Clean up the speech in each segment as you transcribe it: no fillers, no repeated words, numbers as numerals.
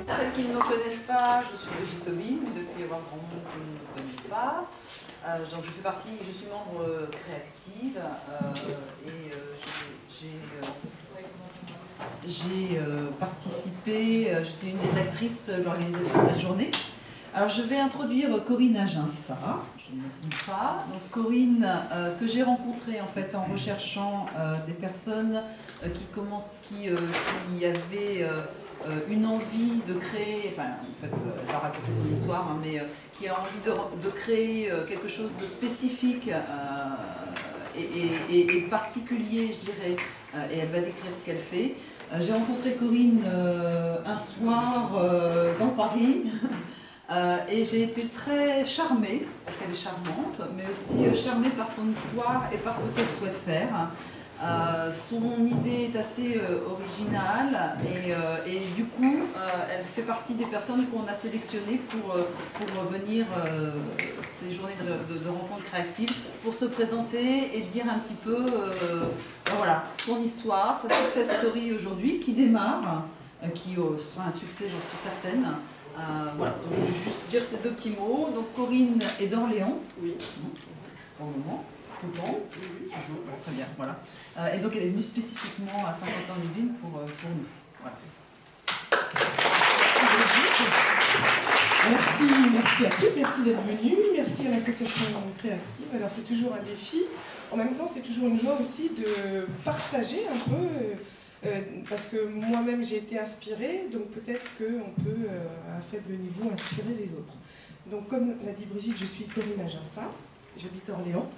Celles qui ne me connaissent pas, je suis Brigitte Tobin, mais depuis avoir grand monde qui ne me connaît pas. Donc je suis membre créative et j'ai participé, j'étais une des actrices de l'organisation de cette journée. Alors je vais introduire Corinne Aginsa, je ne me trompe pas. Donc Corinne, que j'ai rencontrée en fait en recherchant des personnes qui avaient une envie de créer, enfin en fait elle va raconter son histoire, hein, mais qui a envie de créer quelque chose de spécifique et particulier, je dirais, et elle va décrire ce qu'elle fait. J'ai rencontré Corinne un soir dans Paris. Et j'ai été très charmée, parce qu'elle est charmante, mais aussi charmée par son histoire et par ce qu'elle souhaite faire. Son idée est assez originale et du coup, elle fait partie des personnes qu'on a sélectionnées pour venir ces journées de rencontres créatives, pour se présenter et dire un petit peu voilà, son histoire, sa success story aujourd'hui, qui démarre, qui sera un succès, j'en suis certaine. Voilà, donc je vais juste dire ces deux petits mots. Donc Corinne est d'Orléans. Oui. Pour le moment. Tout le temps. Oui. Toujours. Bon, très bien. Voilà. Et donc elle est venue spécifiquement à 50 ans d'Yvelines pour nous. Voilà. Merci à tous, merci d'être venus, merci à l'association créative. Alors c'est toujours un défi. En même temps, c'est toujours une joie aussi de partager un peu. Parce que moi-même j'ai été inspirée, donc peut-être qu'on peut à un faible niveau inspirer les autres. Donc comme l'a dit Brigitte, je suis Corinne Aginsa, j'habite Orléans.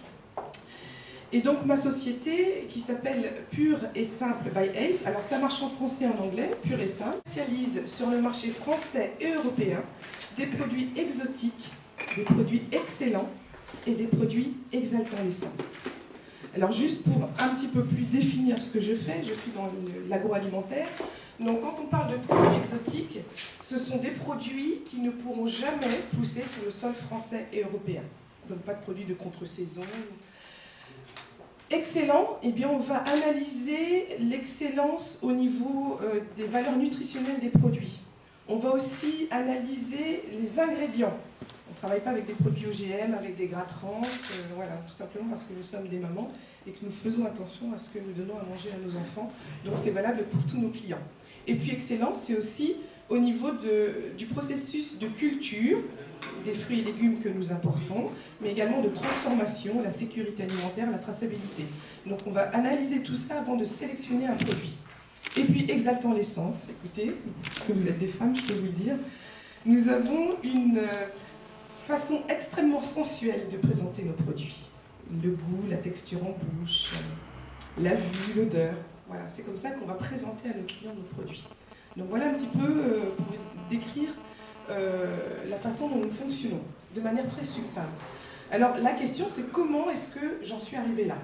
Et donc ma société qui s'appelle Pur et Simple by Ace, alors ça marche en français et en anglais, Pur et Simple, spécialise sur le marché français et européen des produits exotiques, des produits excellents et des produits exaltant l'essence. Alors juste pour un petit peu plus définir ce que je fais, je suis dans l'agroalimentaire. Donc quand on parle de produits exotiques, ce sont des produits qui ne pourront jamais pousser sur le sol français et européen. Donc pas de produits de contre-saison. Excellent, eh bien on va analyser l'excellence au niveau des valeurs nutritionnelles des produits. On va aussi analyser les ingrédients. On ne travaille pas avec des produits OGM, avec des gras trans, voilà, tout simplement parce que nous sommes des mamans et que nous faisons attention à ce que nous donnons à manger à nos enfants. Donc c'est valable pour tous nos clients. Et puis excellence, c'est aussi au niveau du processus de culture, des fruits et légumes que nous importons, mais également de transformation, la sécurité alimentaire, la traçabilité. Donc on va analyser tout ça avant de sélectionner un produit. Et puis exaltant l'essence, écoutez, parce que vous êtes des femmes, je peux vous le dire, nous avons une façon extrêmement sensuelle de présenter nos produits. Le goût, la texture en bouche, la vue, l'odeur. Voilà, c'est comme ça qu'on va présenter à nos clients nos produits. Donc voilà un petit peu pour décrire la façon dont nous fonctionnons, de manière très succincte. Alors la question c'est comment est-ce que j'en suis arrivée là?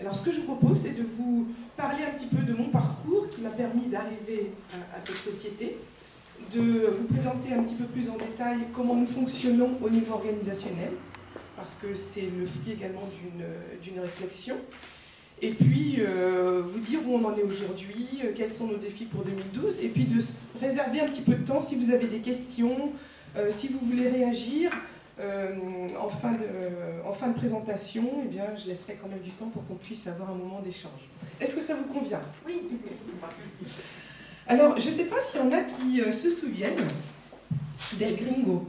Alors ce que je vous propose c'est de vous parler un petit peu de mon parcours qui m'a permis d'arriver à cette société, de vous présenter un petit peu plus en détail comment nous fonctionnons au niveau organisationnel, parce que c'est le fruit également d'une réflexion, et puis vous dire où on en est aujourd'hui, quels sont nos défis pour 2012, et puis de réserver un petit peu de temps si vous avez des questions, si vous voulez réagir en fin de présentation, eh bien, je laisserai quand même du temps pour qu'on puisse avoir un moment d'échange. Est-ce que ça vous convient? Oui. Alors, je ne sais pas s'il y en a qui se souviennent d'El Gringo.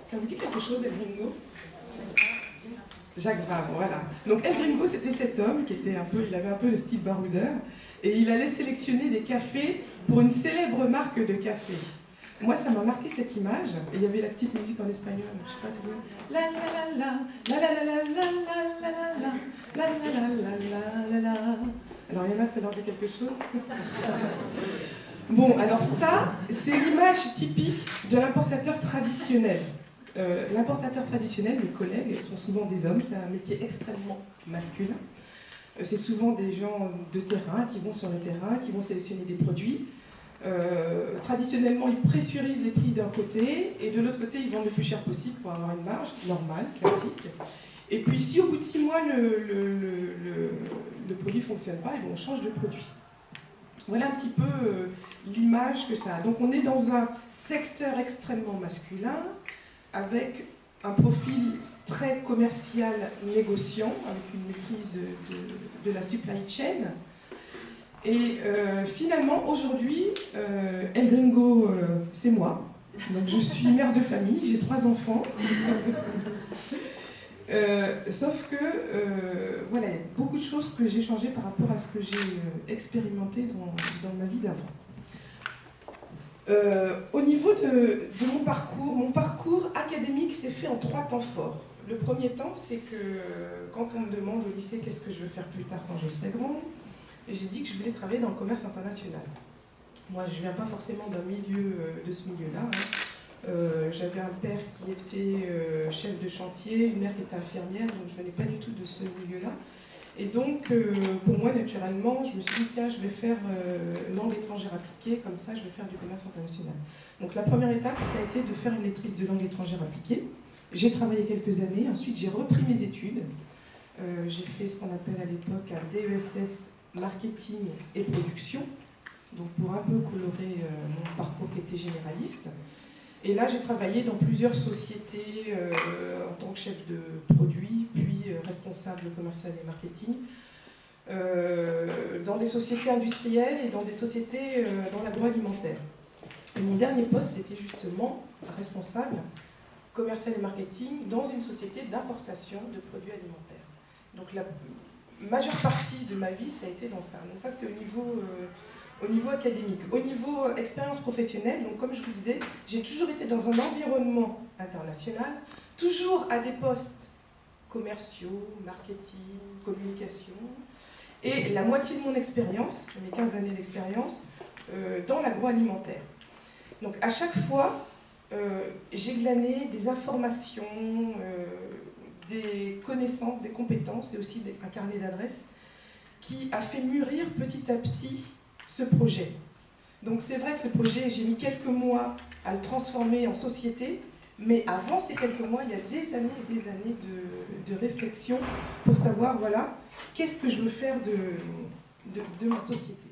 Ça vous dit quelque chose, El Gringo? Jacques Vabre, voilà. Donc El Gringo, c'était cet homme qui était il avait un peu le style baroudeur, et il allait sélectionner des cafés pour une célèbre marque de café. Moi, ça m'a marqué cette image, et il y avait la petite musique en espagnol, je sais pas si vous... La la la la, la la la la la la la la, la la la la la la. Alors il y en a, ça leur dit quelque chose. Bon, alors ça, c'est l'image typique de l'importateur traditionnel. L'importateur traditionnel, mes collègues, sont souvent des hommes, c'est un métier extrêmement masculin. C'est souvent des gens de terrain qui vont sur le terrain, qui vont sélectionner des produits. Traditionnellement, ils pressurisent les prix d'un côté et de l'autre côté, ils vendent le plus cher possible pour avoir une marge normale, classique. Et puis, si au bout de 6 mois, le produit ne fonctionne pas, on change de produit. Voilà un petit peu l'image que ça a. Donc, on est dans un secteur extrêmement masculin avec un profil très commercial négociant, avec une maîtrise de la supply chain. Et finalement, aujourd'hui, El Gringo, c'est moi. Donc, je suis mère de famille, j'ai 3 enfants. Sauf que, voilà, il y a beaucoup de choses que j'ai changées par rapport à ce que j'ai expérimenté dans ma vie d'avant. Au niveau de mon parcours académique s'est fait en 3 temps forts. Le premier temps, c'est que quand on me demande au lycée qu'est-ce que je veux faire plus tard quand je serai grande, j'ai dit que je voulais travailler dans le commerce international. Moi, je ne viens pas forcément d'un milieu de ce milieu-là. J'avais un père qui était chef de chantier, une mère qui était infirmière, donc je ne venais pas du tout de ce milieu-là. Et donc, pour moi, naturellement, je me suis dit, tiens, je vais faire langue étrangère appliquée, comme ça, je vais faire du commerce international. Donc, la première étape, ça a été de faire une maîtrise de langue étrangère appliquée. J'ai travaillé quelques années, ensuite j'ai repris mes études. J'ai fait ce qu'on appelle à l'époque un DESS marketing et production, donc pour un peu colorer mon parcours qui était généraliste. Et là, j'ai travaillé dans plusieurs sociétés en tant que chef de produit, puis responsable commercial et marketing, dans des sociétés industrielles et dans des sociétés dans l'agroalimentaire. Et mon dernier poste, c'était justement responsable commercial et marketing dans une société d'importation de produits alimentaires. Donc la majeure partie de ma vie, ça a été dans ça. Donc ça, c'est au niveau académique. Au niveau expérience professionnelle, donc comme je vous disais, j'ai toujours été dans un environnement international, toujours à des postes commerciaux, marketing, communication, et la moitié de mon expérience, mes 15 années d'expérience, dans l'agroalimentaire. Donc à chaque fois, j'ai glané des informations, des connaissances, des compétences et aussi un carnet d'adresses qui a fait mûrir petit à petit ce projet. Donc c'est vrai que ce projet, j'ai mis quelques mois à le transformer en société, mais avant ces quelques mois, il y a des années et des années de réflexion pour savoir, voilà, qu'est-ce que je veux faire de ma société.